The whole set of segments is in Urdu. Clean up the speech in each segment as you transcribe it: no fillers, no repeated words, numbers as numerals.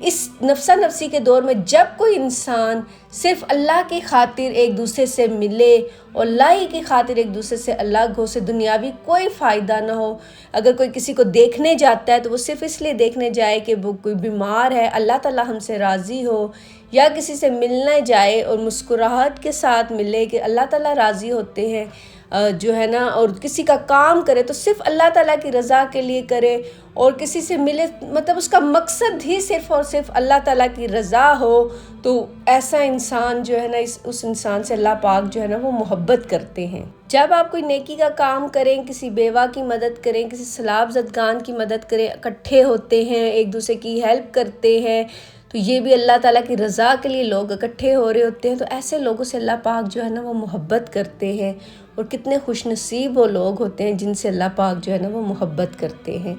اس نفسا نفسی کے دور میں جب کوئی انسان صرف اللہ کی خاطر ایک دوسرے سے ملے اور اللہ کی خاطر ایک دوسرے سے الگ ہو، سے دنیاوی کوئی فائدہ نہ ہو، اگر کوئی کسی کو دیکھنے جاتا ہے تو وہ صرف اس لیے دیکھنے جائے کہ وہ کوئی بیمار ہے، اللہ تعالیٰ ہم سے راضی ہو، یا کسی سے ملنے جائے اور مسکراہٹ کے ساتھ ملے کہ اللہ تعالیٰ راضی ہوتے ہیں جو ہے نا، اور کسی کا کام کرے تو صرف اللہ تعالیٰ کی رضا کے لیے کرے، اور کسی سے ملے مطلب اس کا مقصد ہی صرف اور صرف اللہ تعالیٰ کی رضا ہو، تو ایسا انسان جو ہے نا اس انسان سے اللہ پاک جو ہے نا وہ محبت کرتے ہیں۔ جب آپ کوئی نیکی کا کام کریں، کسی بیوہ کی مدد کریں، کسی سیلاب زدگان کی مدد کریں، اکٹھے ہوتے ہیں، ایک دوسرے کی ہیلپ کرتے ہیں، تو یہ بھی اللہ تعالیٰ کی رضا کے لیے لوگ اکٹھے ہو رہے ہوتے ہیں، تو ایسے لوگوں سے اللہ پاک جو ہے نا وہ محبت کرتے ہیں، اور کتنے خوش نصیب وہ لوگ ہوتے ہیں جن سے اللہ پاک جو ہے نا وہ محبت کرتے ہیں۔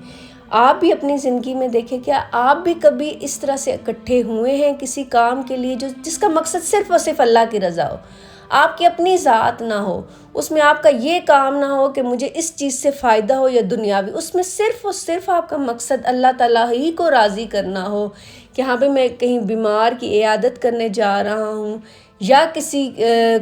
آپ بھی اپنی زندگی میں دیکھیں، کیا آپ بھی کبھی اس طرح سے اکٹھے ہوئے ہیں کسی کام کے لیے جس کا مقصد صرف اور صرف اللہ کی رضا ہو، آپ کی اپنی ذات نہ ہو، اس میں آپ کا یہ کام نہ ہو کہ مجھے اس چیز سے فائدہ ہو یا دنیاوی، اس میں صرف اور صرف آپ کا مقصد اللہ تعالیٰ ہی کو راضی کرنا ہو، کہ ہاں میں کہیں بیمار کی عیادت کرنے جا رہا ہوں، یا کسی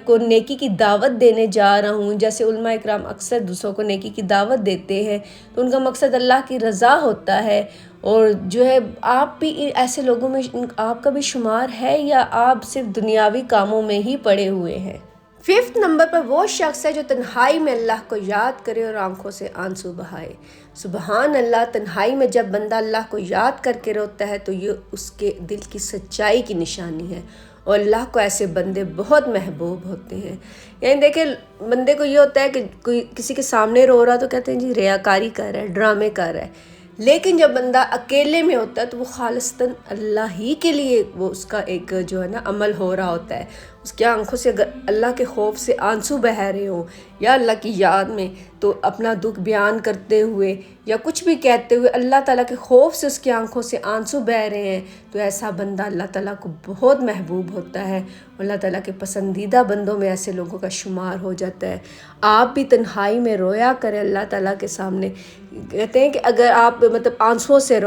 کو نیکی کی دعوت دینے جا رہا ہوں، جیسے علماء اکرام اکثر دوسروں کو نیکی کی دعوت دیتے ہیں تو ان کا مقصد اللہ کی رضا ہوتا ہے، اور جو ہے آپ بھی ایسے لوگوں میں آپ کا بھی شمار ہے، یا آپ صرف دنیاوی کاموں میں ہی پڑے ہوئے ہیں؟ 5 نمبر پر وہ شخص ہے جو تنہائی میں اللہ کو یاد کرے اور آنکھوں سے آنسو بہائے۔ سبحان اللہ، تنہائی میں جب بندہ اللہ کو یاد کر کے روتا ہے تو یہ اس کے دل کی سچائی کی نشانی ہے، اور اللہ کو ایسے بندے بہت محبوب ہوتے ہیں۔ یعنی دیکھیں، بندے کو یہ ہوتا ہے کہ کوئی کسی کے سامنے رو رہا تو کہتے ہیں جی ریاکاری کر رہا ہے، ڈرامے کر رہا ہے، لیکن جب بندہ اکیلے میں ہوتا ہے تو وہ خالصتاً اللہ ہی کے لیے وہ اس کا ایک جو ہے نا عمل ہو رہا ہوتا ہے، اس کی آنکھوں سے اگر اللہ کے خوف سے آنسو بہہ رہے ہوں یا اللہ کی یاد میں، تو اپنا دکھ بیان کرتے ہوئے یا کچھ بھی کہتے ہوئے اللہ تعالیٰ کے خوف سے اس کی آنکھوں سے آنسو بہہ رہے ہیں، تو ایسا بندہ اللہ تعالیٰ کو بہت محبوب ہوتا ہے، اللہ تعالیٰ کے پسندیدہ بندوں میں ایسے لوگوں کا شمار ہو جاتا ہے۔ آپ بھی تنہائی میں رویا کریں اللہ تعالیٰ کے سامنے۔ کہتے ہیں کہ اگر آپ مطلب آنسوں سے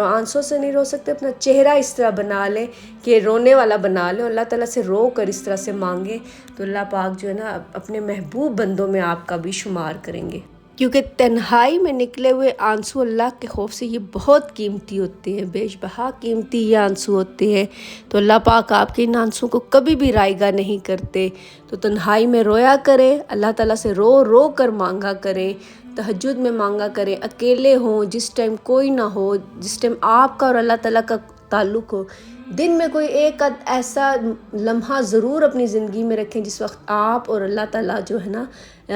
نہیں رو سکتے، اپنا چہرہ اس طرح بنا لیں کہ رونے والا بنا لیں، اللہ تعالیٰ سے رو کر اس طرح سے مانگیں، تو اللہ پاک جو ہے نا اپنے محبوب بندوں میں آپ کا بھی شمار کریں گے، کیونکہ تنہائی میں نکلے ہوئے آنسو اللہ کے خوف سے یہ بہت قیمتی ہوتے ہیں، بیش بہا قیمتی یہ آنسو ہوتے ہیں، تو اللہ پاک آپ کے ان آنسو کو کبھی بھی رائگاں نہیں کرتے۔ تو تنہائی میں رویا کریں، اللہ تعالیٰ سے رو رو کر مانگا کریں، تہجد میں مانگا کریں، اکیلے ہوں، جس ٹائم کوئی نہ ہو، جس ٹائم آپ کا اور اللہ تعالیٰ کا تعلق ہو، دن میں کوئی ایک ایسا لمحہ ضرور اپنی زندگی میں رکھیں جس وقت آپ اور اللہ تعالیٰ جو ہے نا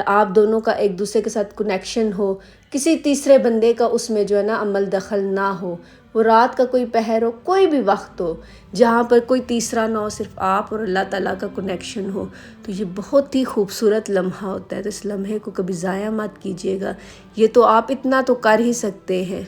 آپ دونوں کا ایک دوسرے کے ساتھ کنیکشن ہو، کسی تیسرے بندے کا اس میں جو ہے نا عمل دخل نہ ہو، وہ رات کا کوئی پہر ہو، کوئی بھی وقت ہو جہاں پر کوئی تیسرا نہ ہو، صرف آپ اور اللہ تعالیٰ کا کنیکشن ہو، تو یہ بہت ہی خوبصورت لمحہ ہوتا ہے، تو اس لمحے کو کبھی ضائع مت کیجیے گا، یہ تو آپ اتنا تو کر ہی سکتے ہیں۔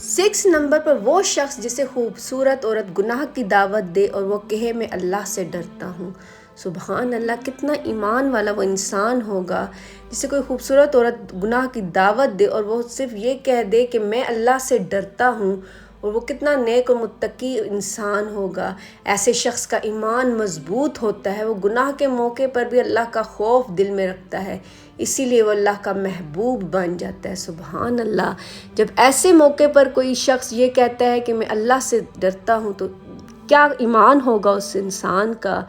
6 نمبر پر وہ شخص جسے خوبصورت عورت گناہ کی دعوت دے اور وہ کہے میں اللہ سے ڈرتا ہوں۔ سبحان اللہ، کتنا ایمان والا وہ انسان ہوگا جسے کوئی خوبصورت عورت گناہ کی دعوت دے اور وہ صرف یہ کہہ دے کہ میں اللہ سے ڈرتا ہوں، اور وہ کتنا نیک اور متقی انسان ہوگا۔ ایسے شخص کا ایمان مضبوط ہوتا ہے، وہ گناہ کے موقع پر بھی اللہ کا خوف دل میں رکھتا ہے، اسی لیے وہ اللہ کا محبوب بن جاتا ہے۔ سبحان اللہ، جب ایسے موقع پر کوئی شخص یہ کہتا ہے کہ میں اللہ سے ڈرتا ہوں، تو کیا ایمان ہوگا اس انسان کا،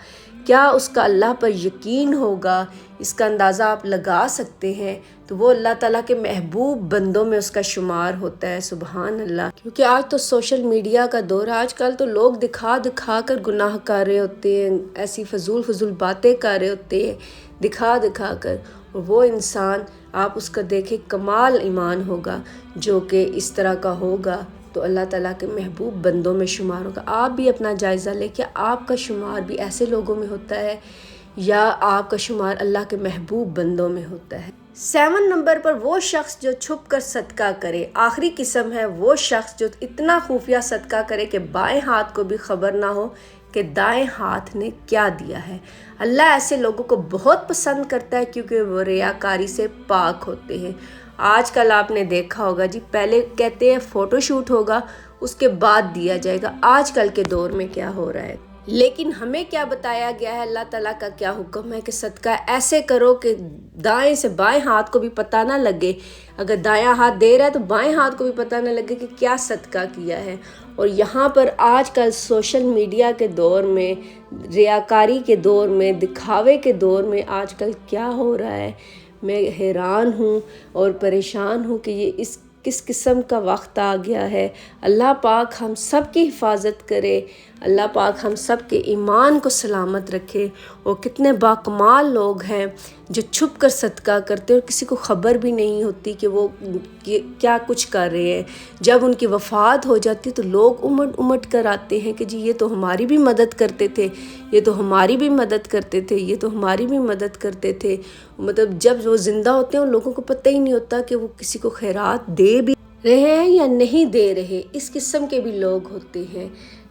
کیا اس کا اللہ پر یقین ہوگا، اس کا اندازہ آپ لگا سکتے ہیں، تو وہ اللہ تعالیٰ کے محبوب بندوں میں اس کا شمار ہوتا ہے۔ سبحان اللہ، کیونکہ آج تو سوشل میڈیا کا دور ہے، آج کل تو لوگ دکھا دکھا کر گناہ کر رہے ہوتے ہیں، ایسی فضول باتیں کر رہے ہوتے ہیں دکھا دکھا کر، اور وہ انسان آپ اس کا دیکھیں کمال ایمان ہوگا جو کہ اس طرح کا ہوگا، تو اللہ تعالیٰ کے محبوب بندوں میں شمار ہوگا۔ آپ بھی اپنا جائزہ لیں کہ آپ کا شمار بھی ایسے لوگوں میں ہوتا ہے یا آپ کا شمار اللہ کے محبوب بندوں میں ہوتا ہے۔ 7 نمبر پر وہ شخص جو چھپ کر صدقہ کرے۔ آخری قسم ہے وہ شخص جو اتنا خفیہ صدقہ کرے کہ بائیں ہاتھ کو بھی خبر نہ ہو کہ دائیں ہاتھ نے کیا دیا ہے۔ اللہ ایسے لوگوں کو بہت پسند کرتا ہے کیونکہ وہ ریاکاری سے پاک ہوتے ہیں۔ آج کل آپ نے دیکھا ہوگا جی، پہلے کہتے ہیں فوٹو شوٹ ہوگا اس کے بعد دیا جائے گا، آج کل کے دور میں کیا ہو رہا ہے؟ لیکن ہمیں کیا بتایا گیا ہے، اللہ تعالیٰ کا کیا حکم ہے کہ صدقہ ایسے کرو کہ دائیں سے بائیں ہاتھ کو بھی پتہ نہ لگے، اگر دایاں ہاتھ دے رہا ہے تو بائیں ہاتھ کو بھی پتہ نہ لگے کہ کیا صدقہ کیا ہے۔ اور یہاں پر آج کل سوشل میڈیا کے دور میں، ریاکاری کے دور میں، دکھاوے کے دور میں آج کل کیا ہو رہا ہے، میں حیران ہوں اور پریشان ہوں کہ یہ کس قسم کا وقت آ گیا ہے۔ اللہ پاک ہم سب کی حفاظت کرے، اللہ پاک ہم سب کے ایمان کو سلامت رکھے۔ اور کتنے باکمال لوگ ہیں جو چھپ کر صدقہ کرتے اور کسی کو خبر بھی نہیں ہوتی کہ وہ کیا کچھ کر رہے ہیں۔ جب ان کی وفات ہو جاتی تو لوگ امٹ کر آتے ہیں کہ جی یہ تو ہماری بھی مدد کرتے تھے، یہ تو ہماری بھی مدد کرتے تھے، یہ تو ہماری بھی مدد کرتے تھے۔ مطلب جب وہ زندہ ہوتے ہیں ان لوگوں کو پتہ ہی نہیں ہوتا کہ وہ کسی کو خیرات دے بھی رہے ہیں یا نہیں دے رہے، اس قسم کے بھی لوگ ہوتے ہیں۔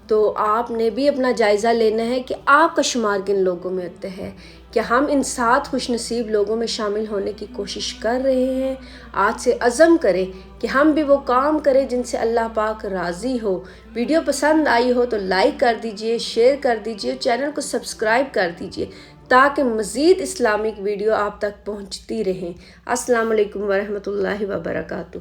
تو آپ نے بھی اپنا جائزہ لینا ہے کہ آپ کا شمار کن لوگوں میں ہوتا ہے، کہ ہم ان 7 خوش نصیب لوگوں میں شامل ہونے کی کوشش کر رہے ہیں۔ آج سے عزم کریں کہ ہم بھی وہ کام کریں جن سے اللہ پاک راضی ہو۔ ویڈیو پسند آئی ہو تو لائک کر دیجئے، شیئر کر دیجئے، چینل کو سبسکرائب کر دیجئے تاکہ مزید اسلامک ویڈیو آپ تک پہنچتی رہیں۔ السلام علیکم ورحمۃ اللہ وبرکاتہ۔